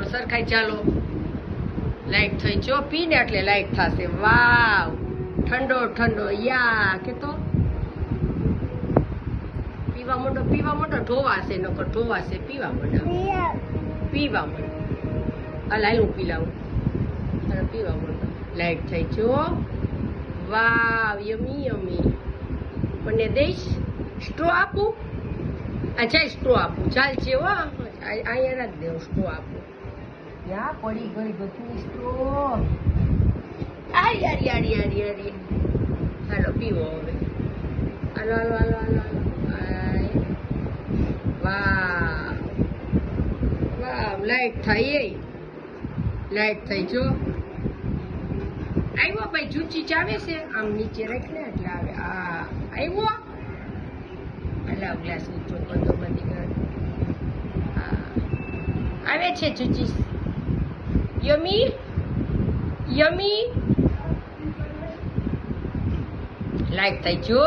સરખાઈ ચાલો લાઈટ થઈ જો પીને એટલે લાઈટ થશે વાવ ઠંડો ઠંડો યા કે તો પીવા માંડો ઢોવાશે નકર ઢોવાશે પીવા માંડો આ લાઈ હું પી લાવું પીવા માંડો લાઈટ થઈ જો વાવ યમી યમી મને દઈશ સ્ટ્રો આપું અચ્છા સ્ટ્રો આપું ચાલશે હો અહીંયા રાખ દેવ સ્ટ્રો આપું યા પડી ગઈ બધી સ્ટ્રો યારી હાલો પીવો હવે હાલો વાહ લાઈટ થઈ જો આવ્યો ભાઈ જૂચી ચાવે છે આમ નીચે રાખને એટલે આવે આ આવ્યો અલા ગ્લાસ ઊંચો બંધો બધી કર આવે છે જૂચી યમી લાઈટ થઈ જો